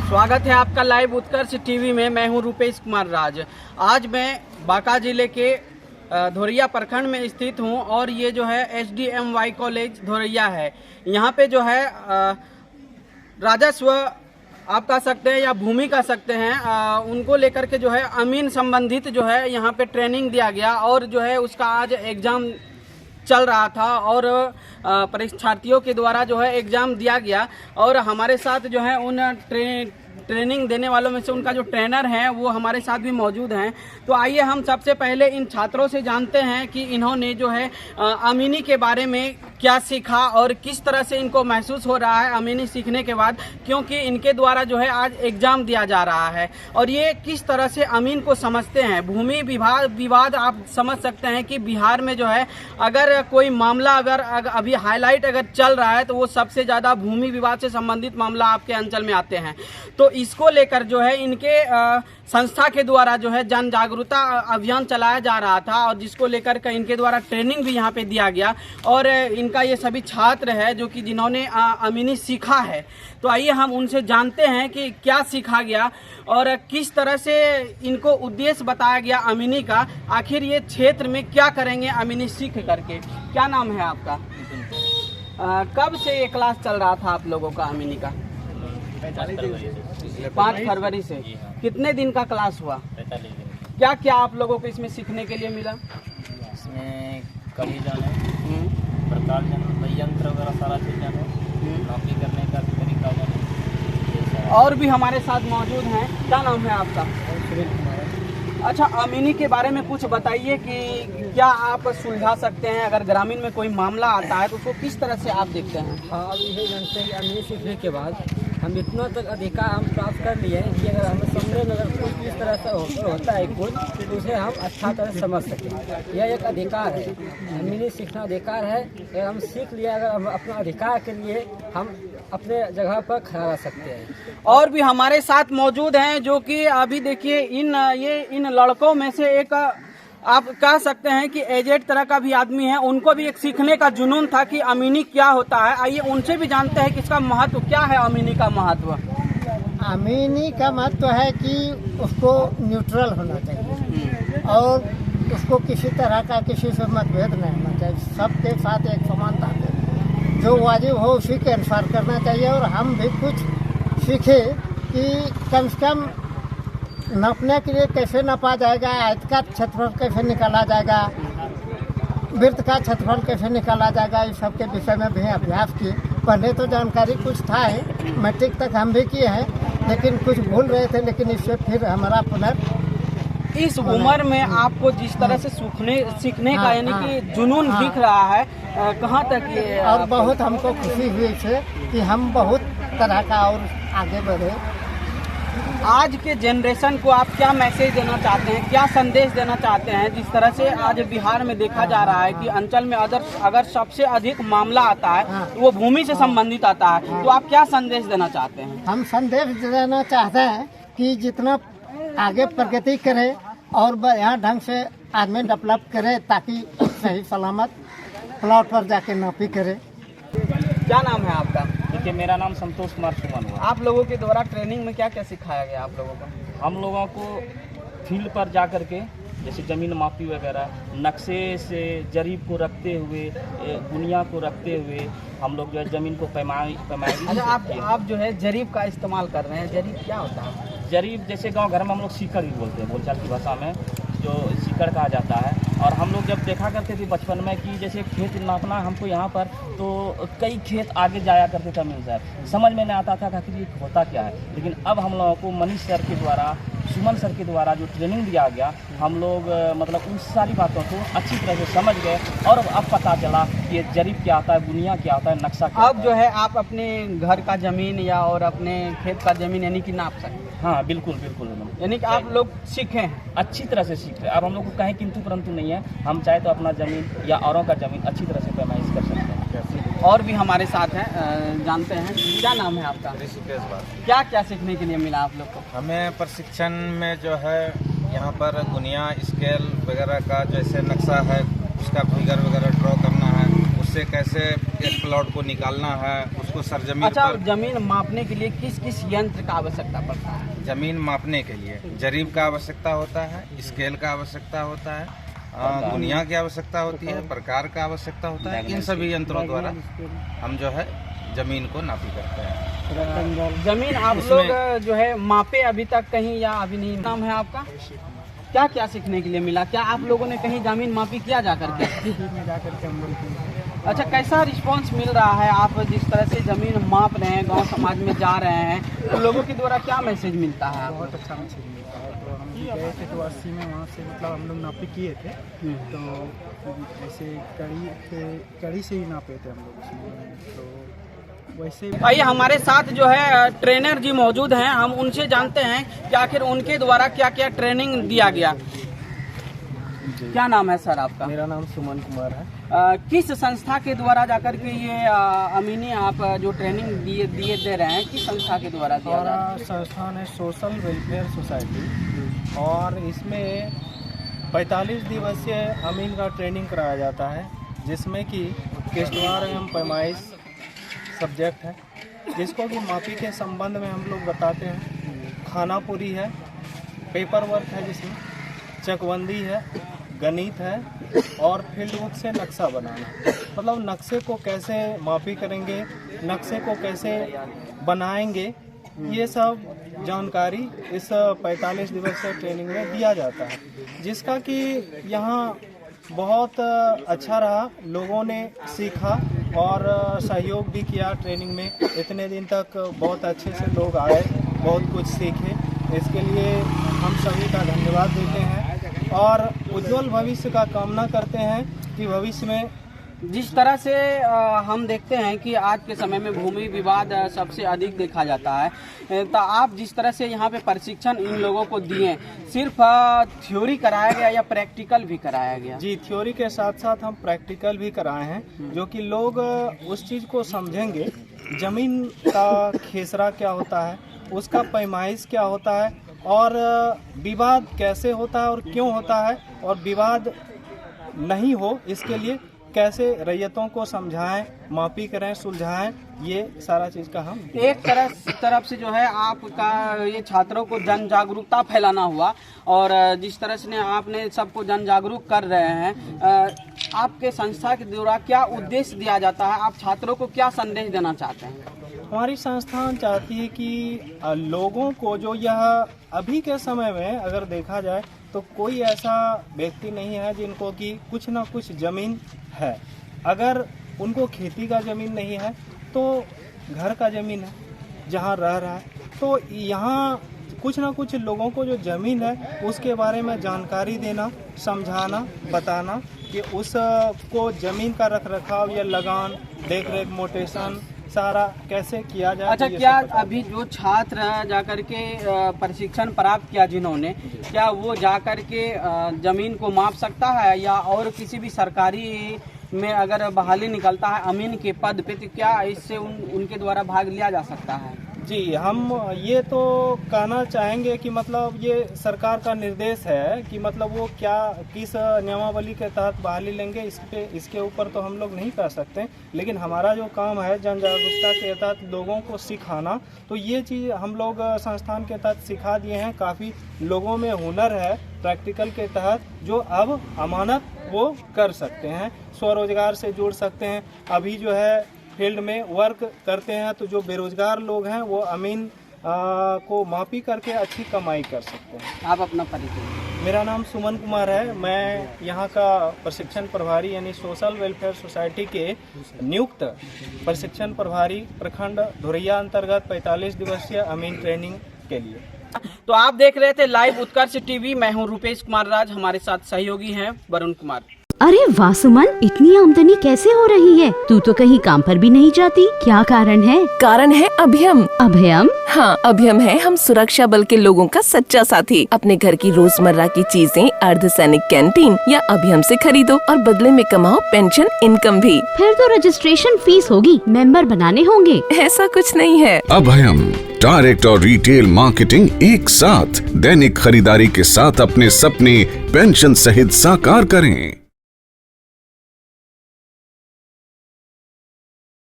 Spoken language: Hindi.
स्वागत है आपका लाइव उत्कर्ष टीवी में। मैं हूं रूपेश कुमार राज। आज मैं बांका जिले के धोरिया प्रखंड में स्थित हूं और ये जो है SDMY कॉलेज धोरिया है। यहाँ पे जो है राजस्व आप कह सकते हैं या भूमि कह सकते हैं, उनको लेकर के जो है अमीन संबंधित जो है यहाँ पे ट्रेनिंग दिया गया और जो है उसका आज एग्ज़ाम चल रहा था और परीक्षार्थियों के द्वारा जो है एग्ज़ाम दिया गया। और हमारे साथ जो है उन ट्रेनिंग देने वालों में से उनका जो ट्रेनर है वो हमारे साथ भी मौजूद हैं। तो आइए हम सबसे पहले इन छात्रों से जानते हैं कि इन्होंने जो है अमीनी के बारे में क्या सीखा और किस तरह से इनको महसूस हो रहा है अमीनी सीखने के बाद, क्योंकि इनके द्वारा जो है आज एग्ज़ाम दिया जा रहा है और ये किस तरह से अमीन को समझते हैं। भूमि विवाद आप समझ सकते हैं कि बिहार में जो है अगर कोई मामला अगर अभी हाईलाइट अगर चल रहा है तो वो सबसे ज़्यादा भूमि विवाद से संबंधित मामला आपके अंचल में आते हैं। तो इसको लेकर जो है इनके संस्था के द्वारा जो है जन जागरूकता अभियान चलाया जा रहा था और जिसको लेकर के इनके द्वारा ट्रेनिंग भी यहाँ पे दिया गया और इनका ये सभी छात्र है जो कि जिन्होंने अमीनी सीखा है। तो आइए हम उनसे जानते हैं कि क्या सीखा गया और किस तरह से इनको उद्देश्य बताया गया अमीनी का, आखिर ये क्षेत्र में क्या करेंगे अमीनी सीख करके। क्या नाम है आपका? कब से ये क्लास चल रहा था आप लोगों का अमीनी का? 5 फरवरी से। कितने दिन का क्लास हुआ? 45 दिन। क्या क्या आप लोगों को इसमें सीखने के लिए मिला? इसमें कभी जाने, प्रकार जाने, यंत्र वगैरह सारा चीज़ जाने, नौकरी करने का भी तरीका जाने। और भी हमारे साथ मौजूद हैं। क्या नाम है आपका? अच्छा, अमीनी के बारे में कुछ बताइए कि क्या आप सुलझा सकते हैं अगर ग्रामीण में कोई मामला आता है तो उसको किस तरह से आप देखते हैं? हाँ, अब यही जानते हैं कि अमीनी सीखने के बाद हम इतना तक अधिकार हम प्राप्त कर लिए हैं कि अगर हमें सामने में अगर कुछ इस तरह से होता है कुछ तो उसे हम अच्छा तरह से समझ सकें। यह एक अधिकार है, अमीनी सीखना अधिकार है। अगर हम सीख लिया, अगर हम अपना अधिकार के लिए हम अपने जगह पर खड़ा रह सकते हैं। और भी हमारे साथ मौजूद हैं जो कि अभी देखिए इन लड़कों में से एक आप कह सकते हैं कि एजेड तरह का भी आदमी है, उनको भी एक सीखने का जुनून था कि अमीनी क्या होता है। आइए उनसे भी जानते हैं कि इसका महत्व क्या है। अमीनी का महत्व, अमीनी का महत्व है कि उसको न्यूट्रल होना चाहिए और उसको किसी तरह का किसी से मतभेद नहीं होना चाहिए। सबके साथ एक समानता है, जो वाजिब हो उसी के अनुसार करना चाहिए। और हम भी कुछ सीखे कि कम से कम नापने के लिए कैसे नापा जाएगा, आयत का क्षेत्रफल कैसे निकाला जाएगा, वृत्त का क्षेत्रफल कैसे निकाला जाएगा, इस सब के विषय में भी अभ्यास किए। पहले तो जानकारी कुछ था ही, मैट्रिक तक हम भी किए हैं, लेकिन कुछ भूल रहे थे। लेकिन इससे फिर हमारा इस उम्र में आपको जिस तरह से सीखने का यानी कि जुनून दिख रहा है, कहाँ तक ये? और बहुत हमको खुशी हुई से कि हम बहुत तरह का और आगे बढ़े। आज के जनरेशन को आप क्या मैसेज देना चाहते हैं, क्या संदेश देना चाहते हैं? जिस तरह से आज बिहार में देखा जा रहा है कि अंचल में अगर सबसे अधिक मामला आता है तो वो भूमि से संबंधित आता है, तो आप क्या संदेश देना चाहते हैं? हम संदेश देना चाहते हैं कि जितना आगे प्रगति करे और बढ़िया ढंग से आदमी डेवलप करे ताकि सही सलामत प्लॉट पर जाके नौकरी करे। क्या नाम है आपका? देखिए, मेरा नाम संतोष कुमार सुमन हुआ। आप लोगों के द्वारा ट्रेनिंग में क्या क्या सिखाया गया आप लोगों को? हम लोगों को फील्ड पर जा कर के जैसे ज़मीन मापी वगैरह, नक्शे से जरीब को रखते हुए, बुनिया को रखते हुए हम लोग जो है ज़मीन को पैमाई। अच्छा, आप जो है जरीब का इस्तेमाल कर रहे हैं। जरीब क्या होता है? जरीब जैसे गांव घर में हम लोग सीकड़ भी बोलते हैं, बोलचाल की भाषा में जो सीकड़ कहा जाता है। और हम लोग जब देखा करते थे बचपन में कि जैसे खेत नापना हमको यहाँ पर, तो कई खेत आगे जाया करते थे अमीन साहब, समझ में नहीं आता था कि ये होता क्या है। लेकिन अब हम लोगों को मनीष सर के द्वारा, सुमन सर के द्वारा जो ट्रेनिंग दिया गया, हम लोग मतलब उन सारी बातों को अच्छी तरह से समझ गए और अब पता चला कि ये जरीब क्या आता है, बुनिया क्या होता है, नक्शा क्या अब जो है आप अपने घर का ज़मीन या और अपने खेत का ज़मीन यानी कि नाप सकते हैं। हाँ, बिल्कुल बिल्कुल, यानी कि आप लोग सीखे हैं, अच्छी तरह से सीख रहे हैं। अब हम लोग को कहीं किंतु परंतु नहीं है, हम चाहे तो अपना ज़मीन या औरों का ज़मीन अच्छी तरह से पैमाइश कर सकते हैं। और भी हमारे साथ हैं, जानते हैं। क्या नाम है आपका? ऋषिकेश बात। क्या क्या सीखने के लिए मिला आप लोग को? हमें प्रशिक्षण में जो है यहाँ पर गुनिया, स्केल वगैरह का जैसे नक्शा है उसका फिगर वगैरह ड्रॉ करना है, उससे से कैसे एक प्लॉट को निकालना है, उसको सरजमीन अच्छा, पर जमीन मापने के लिए किस किस यंत्र का आवश्यकता पड़ता है? जमीन मापने के लिए जरीब का आवश्यकता होता है, स्केल का आवश्यकता होता है, दुनिया की आवश्यकता होती है, प्रकार का आवश्यकता होता है। इन सभी यंत्रों द्वारा हम जो है जमीन को नापी करते हैं। जमीन आप लोग जो है मापे अभी तक कहीं या अभी नहीं? नाम है आपका? क्या क्या सीखने के लिए मिला? क्या आप लोगों ने कहीं जमीन मापी किया जा करके? अच्छा, कैसा रिस्पांस मिल रहा है? आप जिस तरह से जमीन माप रहे हैं, गांव समाज में जा रहे हैं, तो लोगों के द्वारा क्या मैसेज मिलता है आपको? बहुत अच्छा मैसेज मिलता है। तो हम गए थे तो 80 में वहाँ से मतलब हम लोग नापी किए थे, तो ऐसे कड़ी से ही नापे थे हम लोग उसमें। तो वैसे आइए, हमारे साथ जो है ट्रेनर जी मौजूद हैं, हम उनसे जानते हैं कि आखिर उनके द्वारा क्या क्या ट्रेनिंग दिया गया। क्या नाम है सर आपका? मेरा नाम सुमन कुमार है। किस संस्था के द्वारा जाकर के ये अमीनी आप जो ट्रेनिंग दे रहे हैं, किस संस्था के द्वारा दिया जा रहा है? हमारा संस्थान है सोशल वेलफेयर सोसाइटी, और इसमें 45 दिवसीय अमीन का ट्रेनिंग कराया जाता है, जिसमें कि किश्तवाड़ एवं पैमाइश सब्जेक्ट है, जिसको कि मापी के संबंध में हम लोग बताते हैं। खानापुरी है, पेपर वर्क है, जिसमें चकबंदी है, गणित है, और फील्ड बुक से नक्शा बनाना। मतलब नक्शे को कैसे मापी करेंगे, नक्शे को कैसे बनाएंगे, ये सब जानकारी इस 45 दिवसीय ट्रेनिंग में दिया जाता है, जिसका कि यहाँ बहुत अच्छा रहा। लोगों ने सीखा और सहयोग भी किया ट्रेनिंग में। इतने दिन तक बहुत अच्छे से लोग आए, बहुत कुछ सीखे। इसके लिए हम सभी का धन्यवाद देते हैं और उज्जवल भविष्य का कामना करते हैं कि भविष्य में जिस तरह से हम देखते हैं कि आज के समय में भूमि विवाद सबसे अधिक देखा जाता है, तो आप जिस तरह से यहाँ पे प्रशिक्षण इन लोगों को दिए, सिर्फ थ्योरी कराया गया या प्रैक्टिकल भी कराया गया? जी, थ्योरी के साथ साथ हम प्रैक्टिकल भी कराए हैं, जो कि लोग उस चीज़ को समझेंगे। ज़मीन का खेसरा क्या होता है, उसका पैमाइश क्या होता है, और विवाद कैसे होता है और क्यों होता है, और विवाद नहीं हो इसके लिए कैसे रैयतों को समझाएं, मापी करें, सुलझाएं, ये सारा चीज़ का हम एक तरफ से जो है आपका ये छात्रों को जन जागरूकता फैलाना हुआ, और जिस तरह से आपने सबको जन जागरूक कर रहे हैं, आपके संस्था के द्वारा क्या उद्देश्य दिया जाता है? आप छात्रों को क्या संदेश देना चाहते हैं? हमारी संस्थान चाहती है कि लोगों को, जो यह अभी के समय में अगर देखा जाए तो कोई ऐसा व्यक्ति नहीं है जिनको कि कुछ ना कुछ ज़मीन है। अगर उनको खेती का ज़मीन नहीं है तो घर का ज़मीन है जहाँ रह रहा है, तो यहाँ कुछ ना कुछ लोगों को जो ज़मीन है उसके बारे में जानकारी देना, समझाना, बताना कि उसको ज़मीन का रखरखाव या लगान, देख रेख, मोटेशन सारा कैसे किया जाए। अच्छा, क्या अभी जो छात्र जाकर के प्रशिक्षण प्राप्त किया जिन्होंने, क्या वो जाकर के जमीन को माप सकता है, या और किसी भी सरकारी में अगर बहाली निकलता है अमीन के पद पे, तो क्या इससे उनके द्वारा भाग लिया जा सकता है? जी, हम ये तो कहना चाहेंगे कि मतलब ये सरकार का निर्देश है कि मतलब वो क्या किस नियमावली के तहत बहाली लेंगे, इसके ऊपर तो हम लोग नहीं कर सकते। लेकिन हमारा जो काम है जन जागरूकता के तहत लोगों को सिखाना, तो ये चीज़ हम लोग संस्थान के तहत सिखा दिए हैं। काफ़ी लोगों में हुनर है प्रैक्टिकल के तहत, जो अब अमानत वो कर सकते हैं, स्वरोजगार से जुड़ सकते हैं। अभी जो है फील्ड में वर्क करते हैं, तो जो बेरोजगार लोग हैं वो अमीन को मापी करके अच्छी कमाई कर सकते हैं। आप अपना परिचय? मेरा नाम सुमन कुमार है। मैं यहाँ का प्रशिक्षण प्रभारी यानी सोशल वेलफेयर सोसाइटी के नियुक्त प्रशिक्षण प्रभारी प्रखंड धोरैया अंतर्गत 45 दिवसीय अमीन ट्रेनिंग के लिए। तो आप देख रहे थे लाइव उत्कर्ष टीवी। मैं हूँ रुपेश कुमार राज, हमारे साथ सहयोगी हैं वरुण कुमार। अरे वाह सुमन, इतनी आमदनी कैसे हो रही है? तू तो कहीं काम पर भी नहीं जाती, क्या कारण है? कारण है अभयम। अभयम? हाँ, अभयम है हम सुरक्षा बल के लोगों का सच्चा साथी। अपने घर की रोजमर्रा की चीजें अर्धसैनिक कैंटीन या अभयम से खरीदो और बदले में कमाओ पेंशन इनकम भी। फिर तो रजिस्ट्रेशन फीस होगी, मेंबर बनाने होंगे। ऐसा कुछ नहीं है। अभयम डायरेक्ट और रिटेल मार्केटिंग एक साथ। दैनिक खरीदारी के साथ अपने सपने पेंशन सहित साकार करें।